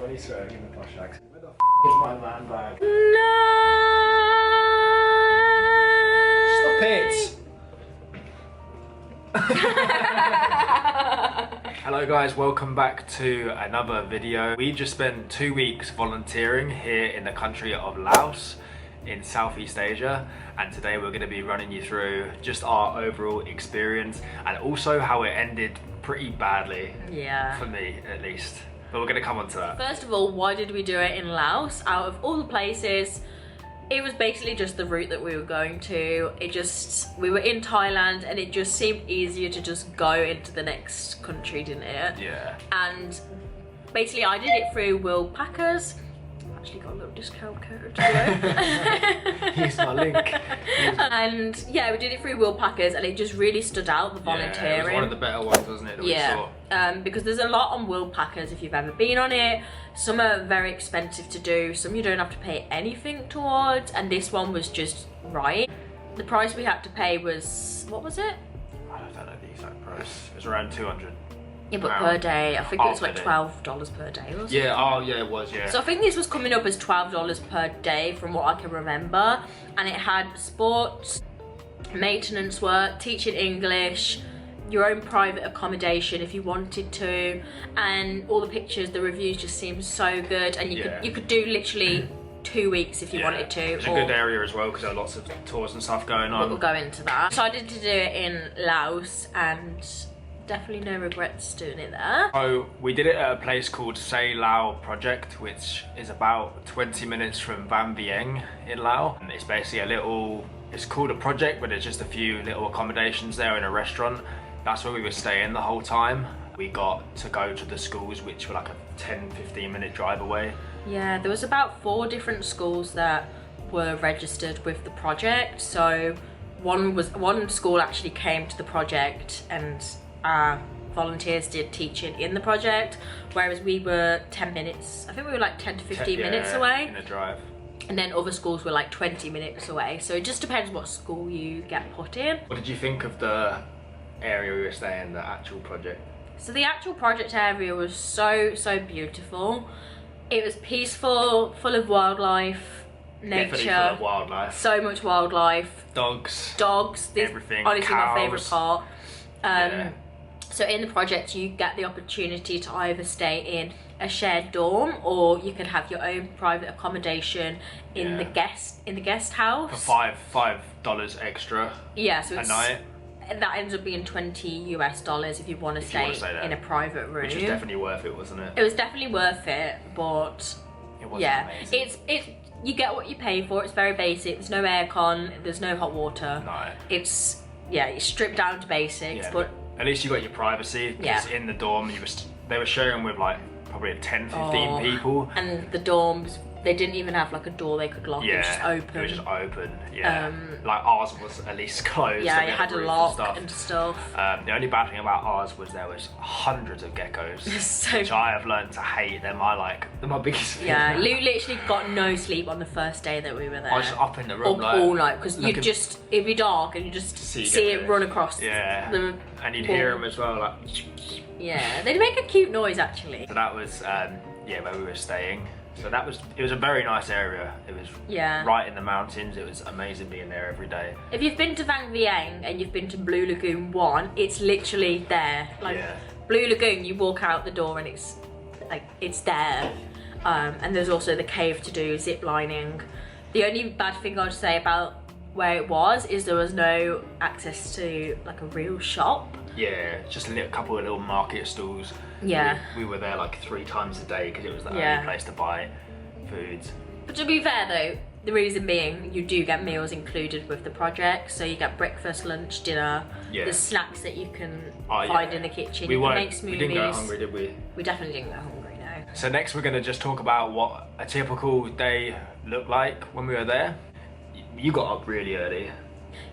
when he's swearing in the posh accent. Where the f is my man bag? No! Stop it! Hello guys, welcome back to another video. We just spent 2 weeks volunteering here in the country of Laos in Southeast Asia, and today we're going to be running you through just our overall experience and also how it ended pretty badly. Yeah. For me at least. But we're going to come on to that. First of all, why did we do it in Laos? Out of all the places, it was basically just the route that we were going to. We were in Thailand and it just seemed easier to just go into the next country, didn't it? Yeah. And basically I did it through Will Packers. Actually got a little discount code to Here's my link. And yeah, we did it through Will Packers and it just really stood out, the volunteering. Yeah, it was one of the better ones, wasn't it, that we saw? Because there's a lot on Will Packers if you've ever been on it. Some are very expensive to do, some you don't have to pay anything towards, and this one was just right. The price we had to pay was, what was it? I don't know the exact price. It was around 200. Yeah, but per day, I think it was like $12 per day, wasn't it? Yeah, oh yeah, it was, yeah. So I think this was coming up as $12 per day from what I can remember. And it had sports, maintenance work, teaching English, your own private accommodation if you wanted to, and all the pictures, the reviews just seemed so good, and you could do literally 2 weeks if you wanted to. It's a good area as well because there are lots of tours and stuff going on. But we'll go into that. So I did to do it in Laos and definitely no regrets doing it there. So we did it at a place called Say Lao Project, which is about 20 minutes from Van Vieng in Laos. And it's basically it's called a project, but it's just a few little accommodations there in a restaurant. That's where we were staying the whole time. We got to go to the schools, which were like a 10-15 minute drive away. Yeah, there was about 4 different schools that were registered with the project. So one school actually came to the project and volunteers did teaching in the project, whereas we were 10 minutes, I think we were like 10 to 15 minutes away. In a drive. And then other schools were like 20 minutes away. So it just depends what school you get put in. What did you think of the area we were staying in, the actual project? So the actual project area was so beautiful. It was peaceful, full of wildlife, nature. Definitely full of wildlife. So much wildlife. Dogs. Everything. Honestly, cows. my favourite part. So in the project you get the opportunity to either stay in a shared dorm or you can have your own private accommodation in the guest house. For $5 extra so a night. That ends up being $20 if you want to stay in a private room. Which was definitely worth it, wasn't it? It was definitely worth it, but it wasn't amazing. It's you get what you pay for. It's very basic. There's no aircon, there's no hot water. No. It's stripped down to basics, but at least you got your privacy, because in the dorm they were sharing with like probably 10-15 people. And the dorms, they didn't even have like a door they could lock. It was just open. It was just open, like ours was at least closed. Yeah, it had a lock and stuff. The only bad thing about ours was there was hundreds of geckos, which I have learned to hate. They're my biggest fear. Yeah, Lou literally got no sleep on the first day that we were there. I was just up in the room all night, because it'd be dark and you just see it run across the and you'd hear them as well, like. Yeah, they'd make a cute noise actually. So that was where we were staying. So it was a very nice area. It was right in the mountains. It was amazing being there every day. If you've been to Van Vieng and you've been to Blue Lagoon 1, it's literally there. Blue Lagoon, you walk out the door and it's there. And there's also the cave to do, zip lining. The only bad thing I'd say about where it was is there was no access to like a real shop. Yeah, just a couple of little market stalls. Yeah. We were there like 3 times a day because it was the only place to buy foods. But to be fair though, the reason being you do get meals included with the project. So you get breakfast, lunch, dinner. Yeah. There's snacks that you can find in the kitchen. You can make smoothies. We didn't go hungry, did we? We definitely didn't go hungry, no. So next we're going to just talk about what a typical day looked like when we were there. You got up really early.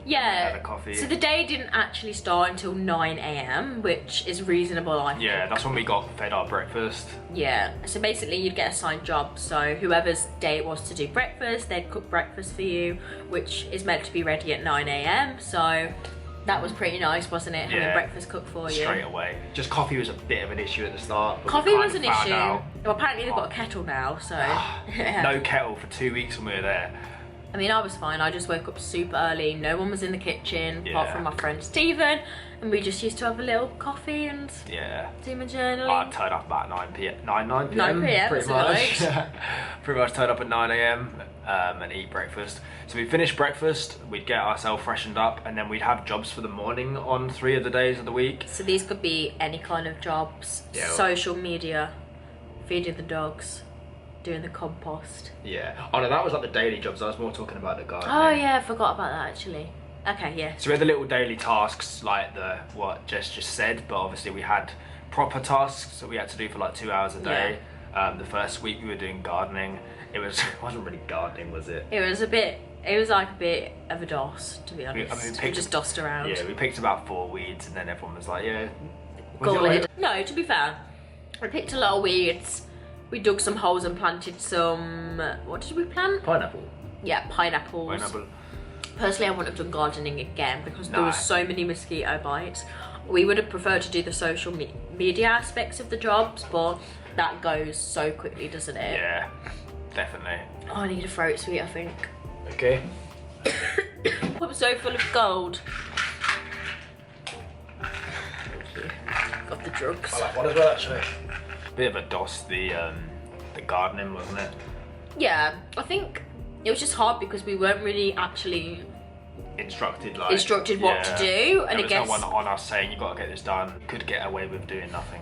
Yeah, had a coffee. So the day didn't actually start until 9 AM, which is reasonable, I think. Yeah, that's when we got fed our breakfast. Yeah, so basically you'd get assigned jobs. So whoever's day it was to do breakfast, they'd cook breakfast for you, which is meant to be ready at 9 AM. So That was pretty nice, wasn't it? Having breakfast cooked for you. Straight away. Just coffee was a bit of an issue at the start. Coffee was an issue. Well, apparently they've got a kettle now, so... No kettle for 2 weeks when we were there. I mean, I was fine. I just woke up super early. No one was in the kitchen, apart from my friend Stephen. And we just used to have a little coffee and do my journaling. I turned up about 9 p.m. 9 p.m. 9 p.m. Pretty much. Pretty much turned up at 9 a.m. And eat breakfast. So we finished breakfast, we'd get ourselves freshened up, and then we'd have jobs for the morning on 3 of the days of the week. So these could be any kind of jobs. Social media, feeding the dogs, doing the compost. Yeah. Oh no, that was like the daily jobs. I was more talking about the gardening. Oh yeah, I forgot about that actually. Okay, yeah. So we had the little daily tasks like what Jess just said, but obviously we had proper tasks that we had to do for like 2 hours a day. The first week we were doing gardening. It wasn't really gardening, was it? It was like a bit of a DOS, to be honest. We just dossed around. Yeah, we picked about 4 weeds and then everyone was like, Gullied. No, to be fair, we picked a lot of weeds. We dug some holes and planted some, what did we plant? Pineapple. Yeah, pineapples. Personally, I wouldn't have done gardening again because there were so many mosquito bites. We would have preferred to do the social media aspects of the jobs, but that goes so quickly, doesn't it? Yeah, definitely. Oh, I need a throat sweet, I think. Okay. I'm so full of gold. Got the drugs. I like one as well, actually. Bit of a DOS, the gardening, wasn't it? Yeah, I think it was just hard because we weren't really actually instructed what to do, and there was no one on us saying you got to get this done. Could get away with doing nothing.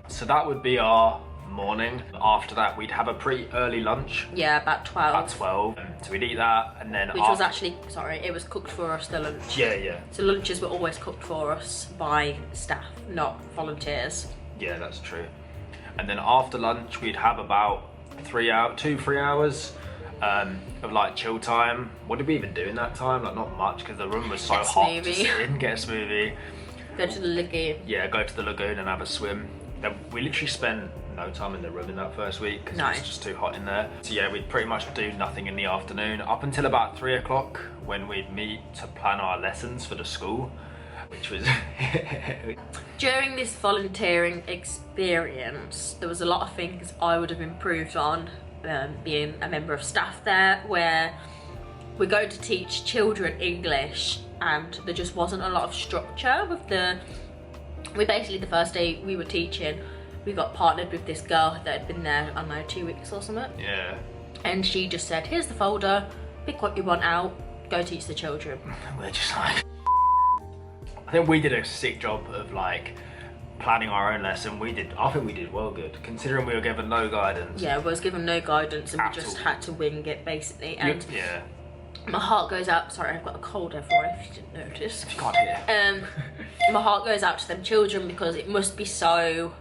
So that would be our morning. After that, we'd have a pretty early lunch. Yeah, about 12. About 12. So we'd eat that, and then which was actually, sorry, it was cooked for us, the lunch. Yeah. So lunches were always cooked for us by staff, not volunteers. Yeah, that's true. And then after lunch, we'd have about 3 hours of like chill time. What did we even do in that time? Like not much, because the room was so hot to sit in. Get a smoothie. Go to the lagoon. Yeah, go to the lagoon and have a swim. Then we literally spent no time in the room in that first week because it was just too hot in there. So yeah, we'd pretty much do nothing in the afternoon up until about 3 o'clock when we'd meet to plan our lessons for the school, which was... During this volunteering experience, there was a lot of things I would have improved on being a member of staff there, where we're going to teach children English and there just wasn't a lot of structure with the first day we were teaching, we got partnered with this girl that had been there, I don't know, 2 weeks or something. Yeah. And she just said, here's the folder, pick what you want out, go teach the children. We're just like... I think we did a sick job of like planning our own lesson. I think we did well good, considering we were given no guidance. Yeah, we was given no guidance and we just had to wing it basically. And yeah. My heart goes out, sorry, I've got a cold everyone, if you didn't notice. If you can't hear. My heart goes out to them children because it must be so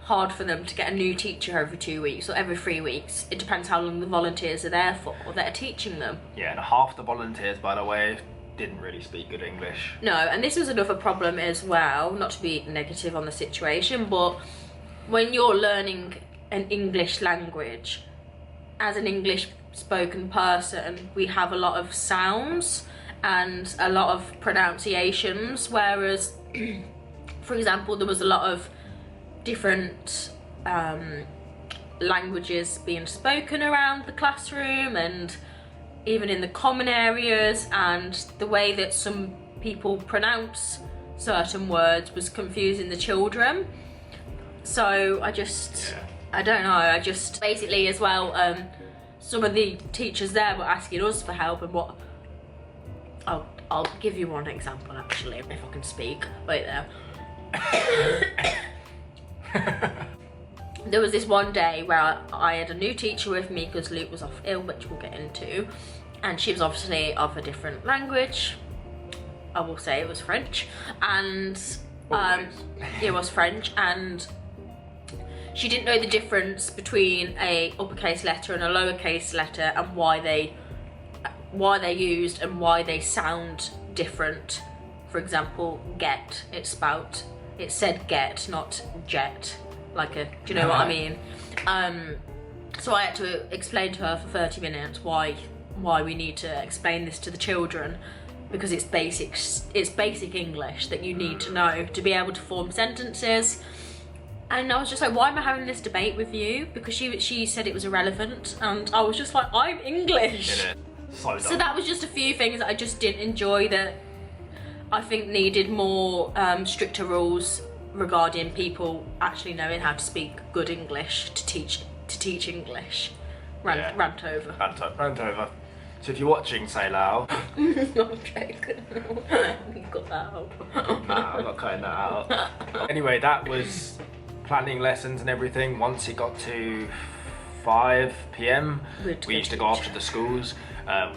hard for them to get a new teacher every 2 weeks or every 3 weeks. It depends how long the volunteers are there for, that are teaching them. Yeah, and half the volunteers, by the way, didn't really speak good English. No, and this was another problem as well, not to be negative on the situation, but when you're learning an English language, as an English spoken person, we have a lot of sounds and a lot of pronunciations, whereas for example there was a lot of different languages being spoken around the classroom and even in the common areas, and the way that some people pronounce certain words was confusing the children. So I don't know, I just basically as well some of the teachers there were asking us for help, and what I'll give you one example actually, if I can speak. Wait there. There was this one day where I had a new teacher with me because Luke was off ill, which we'll get into, and she was obviously of a different language. I will say it was French, and it was French, and she didn't know the difference between a uppercase letter and a lowercase letter, and why they used and why they sound different. For example, get, it said get, not jet. Like do you know what I mean? So I had to explain to her for 30 minutes why we need to explain this to the children, because it's basic English that you need to know to be able to form sentences. And I was just like, why am I having this debate with you? Because she said it was irrelevant, and I was just like, I'm English. So that was just a few things that I just didn't enjoy, that I think needed more stricter rules regarding people actually knowing how to speak good English to teach English. Rant over. Rant over. So if you're watching Say Lao... I'm joking. You got that out. Nah, I'm not cutting that out. Anyway, that was planning lessons and everything. Once it got to 5 p.m, we used to go off to the schools.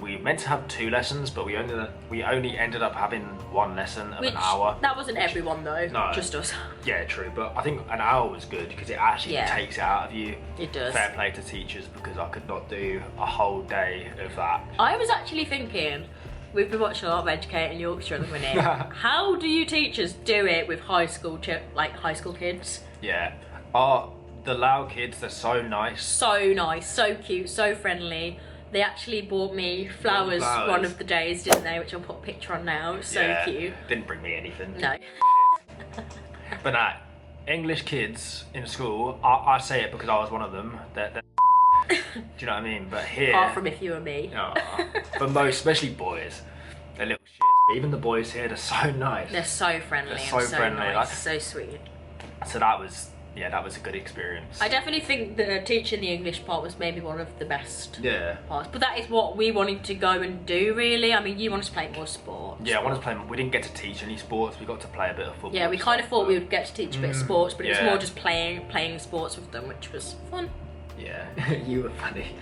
We meant to have 2 lessons, but we only ended up having 1 lesson of an hour. That wasn't everyone though, no, just us. Yeah, true, but I think an hour was good because it actually takes it out of you. It does. Fair play to teachers, because I could not do a whole day of that. I was actually thinking, we've been watching a lot of Educating Yorkshire at the minute. How do you teachers do it with high school kids? Yeah. The Lao kids, they're so nice. So nice, so cute, so friendly. They actually bought me flowers one of the days, didn't they? Which I'll put a picture on now. It was so cute. Didn't bring me anything. No. But nah, English kids in school, I say it because I was one of them. They're do you know what I mean? But here... Apart from if you were me. But most, especially boys, they're little shits. But even the boys here, they're so nice. They're so friendly. They're so friendly. Nice, like, so sweet. So that was a good experience. I definitely think the teaching the English part was maybe one of the best parts. But that is what we wanted to go and do, really. I mean, you wanted to play more sports. Yeah, I wanted to play. We didn't get to teach any sports. We got to play a bit of football. Yeah, we kind of thought we would get to teach a bit of sports, but it was yeah. more just playing sports with them, which was fun. Yeah, you were funny.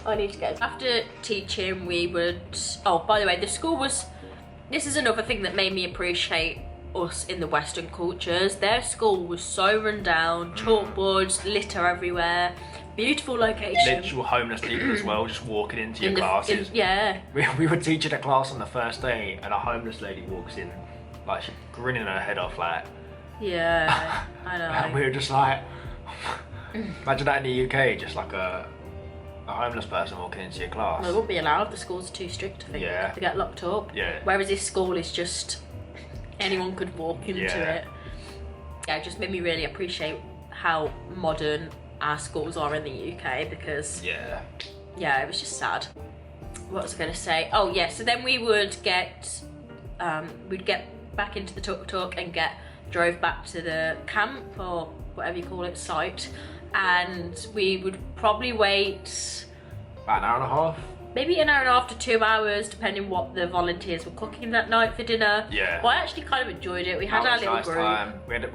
I need to go. After teaching, we would... Oh, by the way, the school was... This is another thing that made me appreciate us in the Western cultures. Their school was so run down, chalkboards, litter everywhere, beautiful location. Literal homeless people as well, just walking into your classes. Yeah. We were teaching a class on the first day, and a homeless lady walks in, like, she's grinning her head off, like... Yeah, I know. And we were just like... Imagine that in the UK, just like a homeless person walking into your class. Well, it wouldn't be allowed. The school's too strict, I think. Yeah. To get locked up. Yeah. Whereas this school is just... Anyone could walk into it. Yeah, it just made me really appreciate how modern our schools are in the UK, because yeah, it was just sad. What was I going to say? Oh yeah, so then we would we'd get back into the tuk-tuk and drove back to the camp, or whatever you call it, site, and we would probably wait about an hour and a half. Maybe an hour and a half to 2 hours, depending what the volunteers were cooking that night for dinner. Yeah. Well, I actually kind of enjoyed it. We had our little group. Time. We had a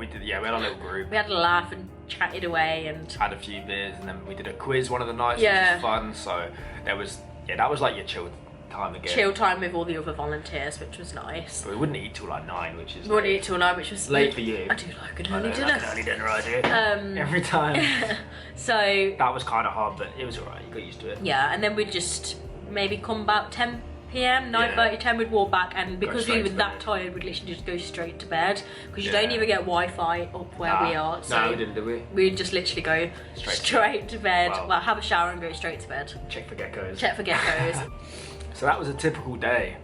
little group. We had a laugh and chatted away and had a few beers, and then we did a quiz one of the nights, which was fun. So that was like your chill time again. Chill time with all the other volunteers, which was nice. But we wouldn't eat till like 9, which is... We wouldn't eat till 9, which was... late for you. I do like an early dinner. Like an early dinner, I do. Every time. So... That was kind of hard, but it was alright. You got used to it. Yeah, and then we'd just maybe come about 10 p.m, 9:30, 10, we'd walk back, and because we were that tired, we'd literally just go straight to bed, because you don't even get Wi-Fi up where we are. So no, we didn't, do we? We'd just literally go straight to bed. Well, have a shower and go straight to bed. Check for geckos. Check for geckos. So that was a typical day.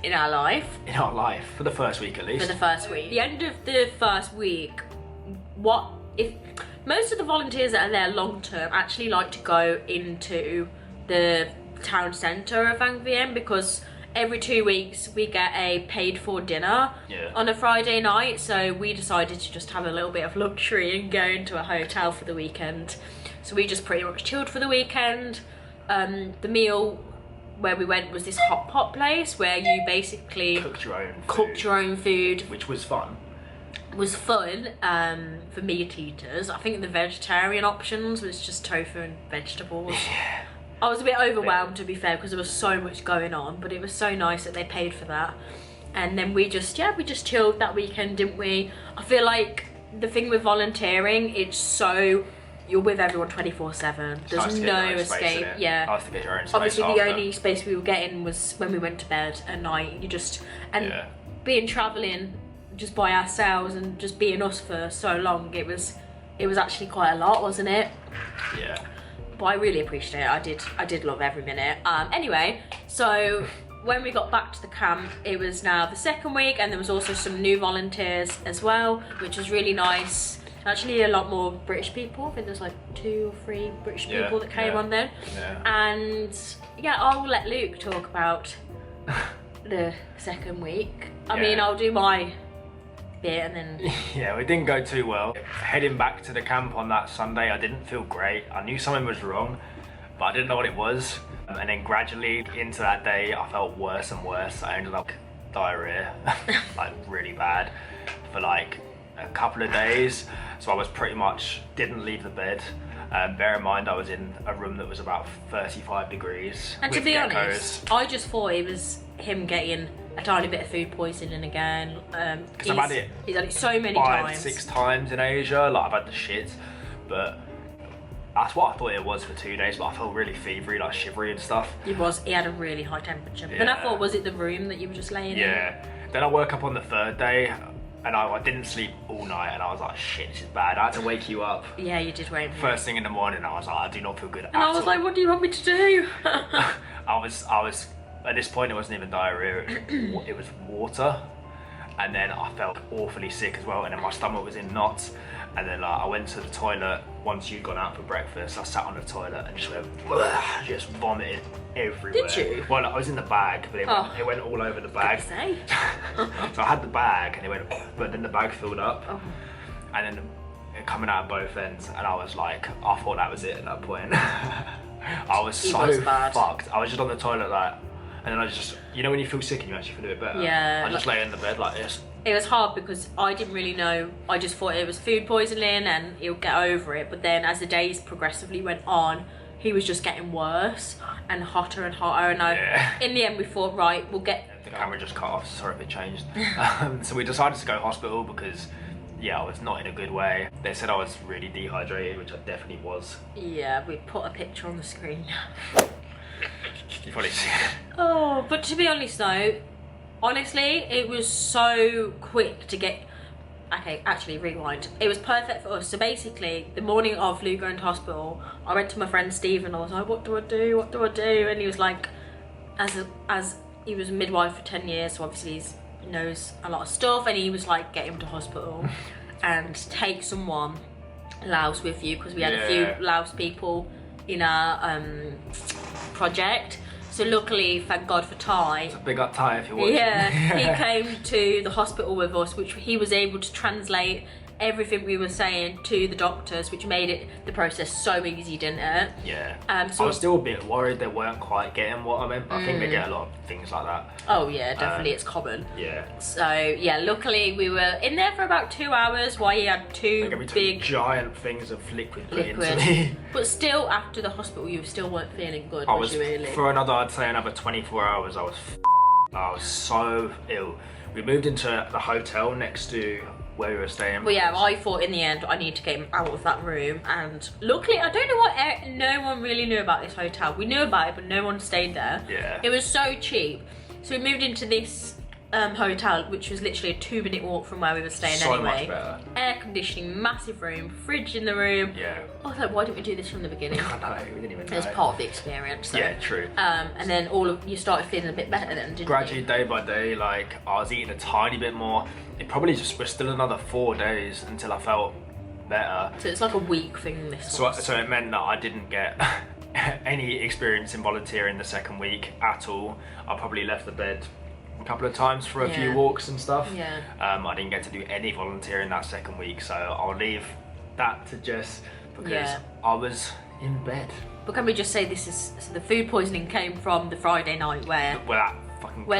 In our life. In our life, for the first week at least. For the first week. The end of the first week, most of the volunteers that are there long term actually like to go into the town centre of Vang Vieng, because every 2 weeks we get a paid for dinner on a Friday night, so we decided to just have a little bit of luxury and go into a hotel for the weekend. So we just pretty much chilled for the weekend. The meal where we went was this hot pot place where you basically cooked your own food, which was fun. Was fun for meat eaters. I think the vegetarian options was just tofu and vegetables. Yeah. I was a bit overwhelmed, to be fair, because there was so much going on, but it was so nice that they paid for that. And then we just chilled that weekend, didn't we? I feel like the thing with volunteering, it's so... You're with everyone 24/7. There's no escape. Yeah. Nice to get your own space. Obviously, the only space we were getting was when we went to bed at night. Being travelling just by ourselves and just being us for so long, it was actually quite a lot, wasn't it? Yeah. but I really appreciate it. I did love every minute. Anyway, so when we got back to the camp, it was now the second week, and there was also some new volunteers as well, which was really nice. Actually, a lot more British people. I think there's like 2 or 3 British people that came on then. Yeah. And yeah, I'll let Luke talk about the second week. I mean, I'll do my bit and then... Yeah, we didn't go too well. Heading back to the camp on that Sunday, I didn't feel great. I knew something was wrong, but I didn't know what it was. And then gradually into that day, I felt worse and worse. I ended up diarrhea, like really bad, for like a couple of days. So I was pretty much, didn't leave the bed. Bear in mind, I was in a room that was about 35 degrees. And to be honest, I just thought it was him getting a tiny bit of food poisoning again. Because I've had it. He's had it so many 5-6 times in Asia. Like, I've had the shit, but that's what I thought it was for 2 days. But I felt really fevery, like shivery and stuff. He had a really high temperature. But then I thought, was it the room that you were just laying in? Yeah. Then I woke up on the 3rd day, and I didn't sleep all night, and I was like, shit, this is bad. I had to wake you up. Yeah, you did wake me. First thing in the morning, I was like, I do not feel good and I was like, what do you want me to do? I was at this point, it wasn't even diarrhea, it was water. And then I felt awfully sick as well, and then my stomach was in knots. And then I went to the toilet once you'd gone out for breakfast. I sat on the toilet and just went, just vomited everywhere. Did you? Well, I was in the bag, but it went all over the bag. So I had the bag, and it went, but then the bag filled up. Oh. And then coming out of both ends, and I was like, I thought that was it at that point. I was so fucked. I was just on the toilet like, and then I just, you know when you feel sick and you actually feel a bit better? Yeah. I just lay in the bed like this. It was hard because I didn't really know. I just thought it was food poisoning and he'll get over it. But then as the days progressively went on, he was just getting worse and hotter and hotter. And in the end, we thought, right, we'll get... The camera just cut off, sorry if it changed. So we decided to go to hospital because, I was not in a good way. They said I was really dehydrated, which I definitely was. Yeah, we put a picture on the screen. You probably see it. Oh, but to be honest though, honestly, it was so quick to get... Okay, actually, rewind. It was perfect for us. So basically, the morning of Lou going to hospital, I went to my friend Steve and I was like, what do I do? What do I do? And he was like, as he was a midwife for 10 years, so obviously he knows a lot of stuff, and he was like, get him to hospital and take someone Laos with you, because we had a few Laos people in our project. So luckily, thank God for Ty. It's a big up Ty if you're watching. Yeah, he came to the hospital with us, which he was able to translate everything we were saying to the doctors, which made the process so easy, didn't it? Yeah. So I was still a bit worried they weren't quite getting what I meant, but I think they get a lot of things like that. Oh yeah, definitely, it's common. Yeah. So yeah, luckily we were in there for about 2 hours while he had two big giant things of liquid put into me. But still, after the hospital, you still weren't feeling good, was you really? For I'd say another 24 hours, I was so ill. We moved into the hotel next to where we were staying. Well, yeah, I thought in the end I need to get him out of that room, and luckily, I don't know what, no one really knew about this hotel. We knew about it, but no one stayed there. Yeah. It was so cheap. So we moved into this hotel, which was literally a 2-minute walk from where we were staying anyway. So much better. Air conditioning, massive room, fridge in the room. Yeah. I was like, why didn't we do this from the beginning? I know, we didn't even know. It was part of the experience. So. Yeah, true. And then you started feeling a bit better then, didn't Gradually, you? day by day, like, I was eating a tiny bit more. It probably just was still another 4 days until I felt better. So it's like a week thing this So it meant that I didn't get any experience in volunteering the second week at all. I probably left the bed a couple of times for a few walks and stuff. Yeah. I didn't get to do any volunteering that second week, so I'll leave that to Jess because I was in bed. But can we just say so the food poisoning came from the Friday night where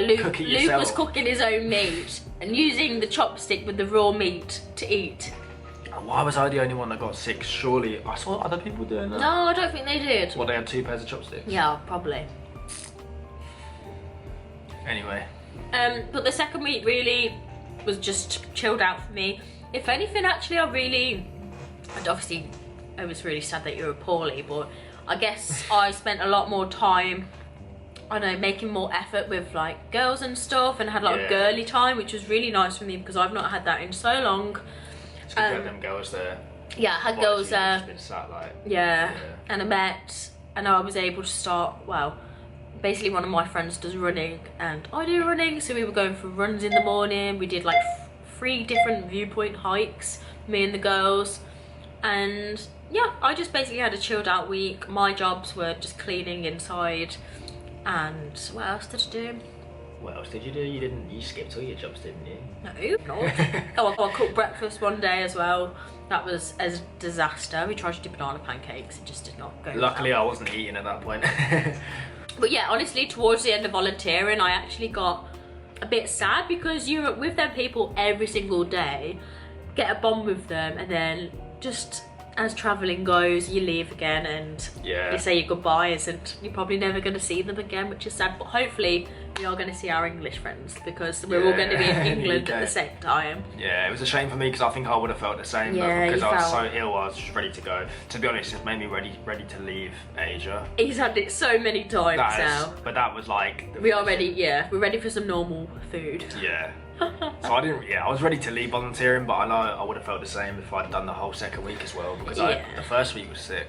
Luke was cooking his own meat and using the chopstick with the raw meat to eat. Why was I the only one that got sick? Surely I saw other people doing that. No, I don't think they did. Well, they had 2 pairs of chopsticks. Yeah, probably. Anyway. But the second week really was just chilled out for me. If anything, actually, obviously I was really sad that you were poorly, but I guess I spent a lot more time, I don't know, making more effort with like girls and stuff, and had a lot of girly time, which was really nice for me because I've not had that in so long. It's good to have them girls there. Yeah, I had girls there. Just been sat like. Yeah. And I was able to start, well, basically one of my friends does running and I do running, so we were going for runs in the morning. We did like 3 different viewpoint hikes, me and the girls, and yeah, I just basically had a chilled out week. My jobs were just cleaning inside, and what else did I do? What else did you do? You skipped all your jobs, didn't you? No, not. I cooked breakfast one day as well. That was a disaster. We tried to do banana pancakes, it just did not go. Luckily I wasn't eating at that point. But yeah, honestly, towards the end of volunteering, I actually got a bit sad because you're with them people every single day, get a bond with them, and then just as travelling goes, you leave again and you say your goodbyes, and you're probably never going to see them again, which is sad. But hopefully we are going to see our English friends, because we're all going to be in England at the same time. Yeah, it was a shame for me because I think I would have felt the same, but because I was so ill, I was just ready to go. To be honest, it made me ready to leave Asia. He's had it so many times now. But that was like... We are ready, we're ready for some normal food. Yeah. So I was ready to leave volunteering, but I know I would have felt the same if I'd done the whole second week as well, because the first week was sick.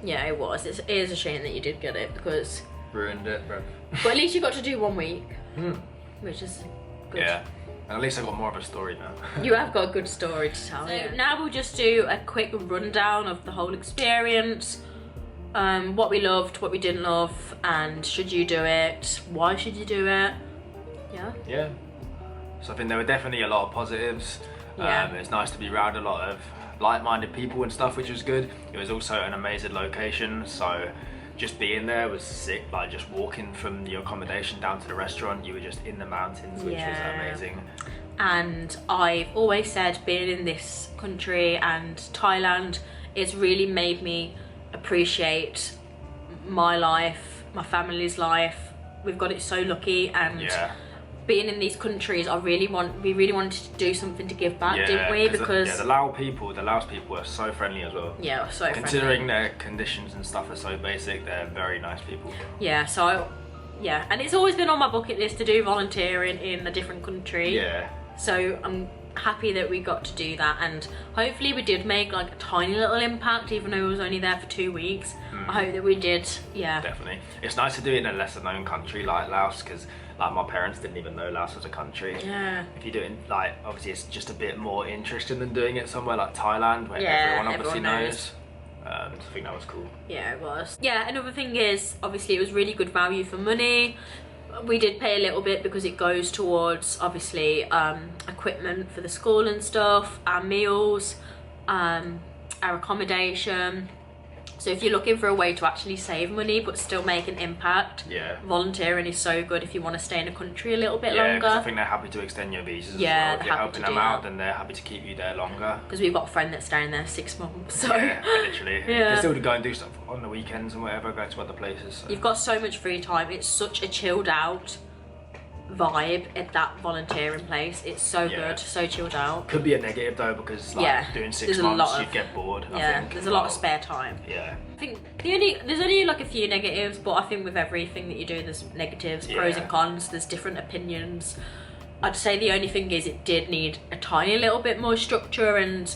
Yeah, it was. It is a shame that you did get it, because... Ruined it, bro. But at least you got to do 1 week, which is good. Yeah, and at least I got more of a story now. You have got a good story to tell. So now we'll just do a quick rundown of the whole experience, what we loved, what we didn't love, and should you do it, why should you do it. Yeah. So I think there were definitely a lot of positives. It's nice to be around a lot of like-minded people and stuff, which was good. It was also an amazing location, so just being there was sick. Like just walking from the accommodation down to the restaurant, you were just in the mountains, which was amazing. And I've always said, being in this country and Thailand, it's really made me appreciate my life, my family's life. We've got it so lucky, and being in these countries, we really wanted to do something to give back, didn't we? Because the Laos people are so friendly as well. Yeah, so considering their conditions and stuff are so basic, they're very nice people. Yeah, so and it's always been on my bucket list to do volunteering in a different country. Yeah. So I'm happy that we got to do that, and hopefully we did make like a tiny little impact, even though it was only there for 2 weeks. I hope that we did. Definitely. It's nice to do it in a lesser known country like Laos, because like my parents didn't even know Laos was a country. Yeah. If you do it, like, obviously it's just a bit more interesting than doing it somewhere like Thailand, where everyone obviously knows. I think that was cool. Yeah, it was. Yeah, another thing is, obviously it was really good value for money. We did pay a little bit because it goes towards, obviously, equipment for the school and stuff, our meals, our accommodation. So if you're looking for a way to actually save money but still make an impact, volunteering is so good if you want to stay in a country a little bit longer. Yeah, I think they're happy to extend your visas as well. If you're helping them out, then they're happy to keep you there longer. Because we've got a friend that's staying there 6 months, so... Yeah, literally. They still go and do stuff on the weekends and whatever, go to other places. So. You've got so much free time. It's such a chilled out vibe at that volunteering place. It's so good, so chilled out. Could be a negative though, because like doing 6 months you'd get bored. I think. There's a lot of spare time. Yeah. I think there's only like a few negatives, but I think with everything that you do there's negatives, pros and cons, there's different opinions. I'd say the only thing is it did need a tiny little bit more structure and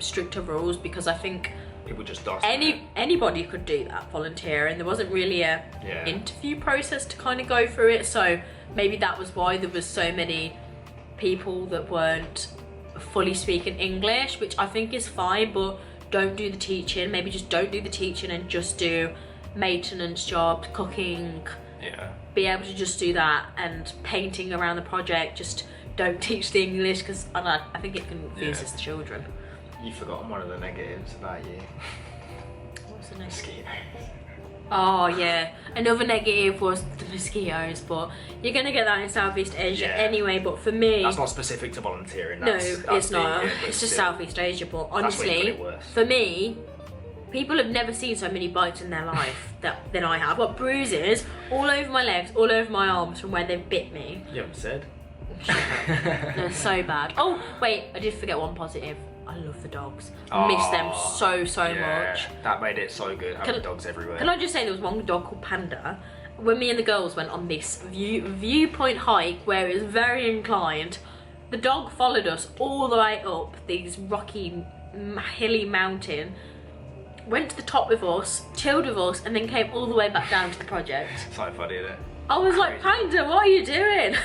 stricter rules, because I think people just anybody could do that volunteering. There wasn't really a interview process to kind of go through it, so maybe that was why there was so many people that weren't fully speaking English, which I think is fine, but don't do the teaching. Maybe just don't do the teaching and just do maintenance jobs, cooking. Yeah. Be able to just do that, and painting around the project. Just don't teach the English, because I think it confuses the children. You've forgotten one of the negatives about you. What's the negative? Mosquitoes. Oh yeah, another negative was the mosquitoes, but you're gonna get that in Southeast Asia anyway. But for me, that's not specific to volunteering. It's not. It's just Southeast Asia. But honestly, for me, people have never seen so many bites in their life than I have. Got bruises all over my legs, all over my arms from where they've bit me. You haven't said. They're so bad. Oh wait, I did forget one positive. I love the dogs. I miss them so much. That made it so good, having dogs everywhere. Can I just say, there was one dog called Panda. When me and the girls went on this viewpoint hike where it was very inclined, the dog followed us all the way up these rocky hilly mountain, went to the top with us, chilled with us, and then came all the way back down to the project. So funny, isn't it? I was like, Panda, what are you doing?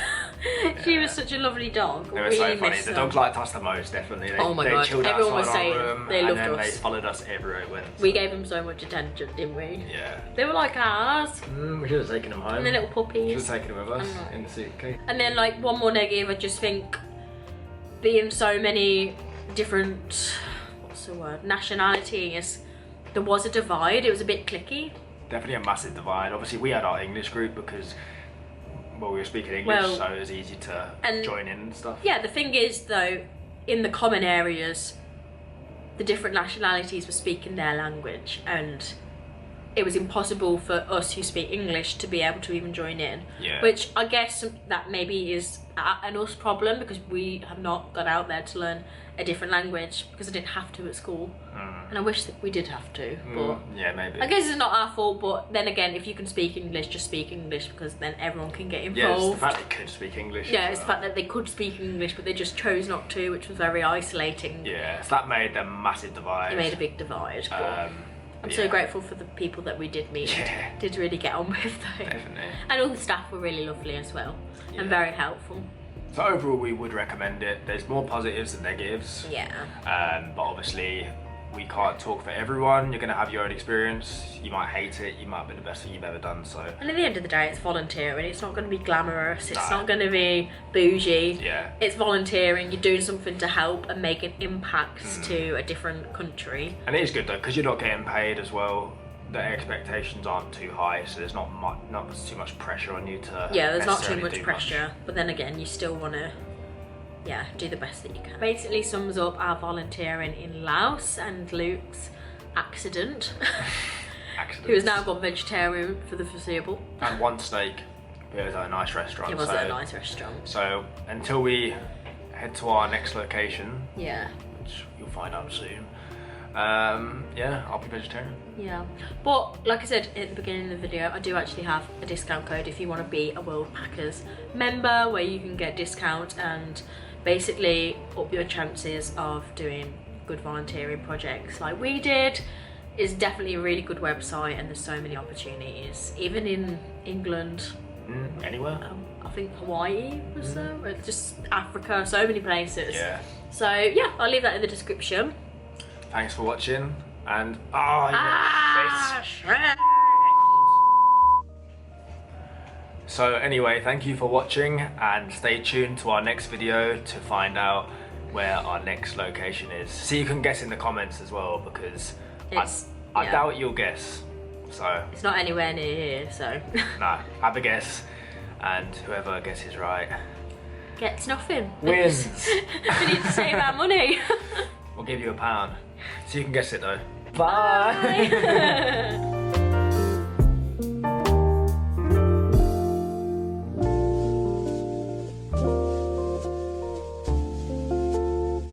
She was such a lovely dog. They were so funny. The dogs liked us the most, definitely. Oh my god, everyone was saying they loved us. They followed us everywhere we went. We gave them so much attention, didn't we? Yeah. They were like ours. We should have taken them home. And the little puppies. Should have taken them with us in the suitcase. And then like one more negative, I just think being so many different, what's the word, nationalities, there was a divide. It was a bit cliquey. Definitely a massive divide. Obviously we had our English group because, well, we were speaking English, so it was easy to join in and stuff. Yeah, the thing is though, in the common areas, the different nationalities were speaking their language, and it was impossible for us who speak English to be able to even join in. Yeah. Which I guess that maybe is an us problem, because we have not gone out there to learn a different language because I didn't have to at school. And I wish that we did have to, but yeah, maybe. I guess it's not our fault, but then again, if you can speak English, just speak English, because then everyone can get involved. Yeah, it's the fact they could speak English. Yeah, it's the fact that they could speak English, but they just chose not to, which was very isolating. Yeah, so that made a massive divide. It made a big divide. I'm so grateful for the people that we did meet. Yeah. Did really get on with though. Definitely. And all the staff were really lovely as well, and very helpful. So overall, we would recommend it. There's more positives than negatives. Yeah. But obviously, we can't talk for everyone. You're gonna have your own experience. You might hate it. You might have been the best thing you've ever done. So. And at the end of the day, it's volunteering. It's not going to be glamorous. It's not going to be bougie. Yeah. It's volunteering. You're doing something to help and make an impact to a different country. And it is good though, because you're not getting paid as well. The expectations aren't too high, so there's not too much pressure on you to. Yeah, there's not too much pressure. But then again, you still want to. Yeah, do the best that you can. Basically sums up our volunteering in Laos and Luke's accident. Who has now gone vegetarian for the foreseeable. And one steak. It was at a nice restaurant. It was at a nice restaurant. So until we head to our next location, which you'll find out soon, yeah, I'll be vegetarian. Yeah, but like I said at the beginning of the video, I do actually have a discount code if you want to be a World Packers member, where you can get discount and basically up your chances of doing good volunteering projects like we did. It's definitely a really good website, and there's so many opportunities, even in England. Anywhere? I think Hawaii was there, just Africa, so many places. Yeah. So yeah, I'll leave that in the description. Thanks for watching, and so anyway, thank you for watching, and stay tuned to our next video to find out where our next location is. So you can guess in the comments as well, because I doubt you'll guess. So it's not anywhere near here, so no, have a guess, and whoever guesses right gets nothing. Wins. We need to save our money. We'll give you £1, so you can guess it though. Bye.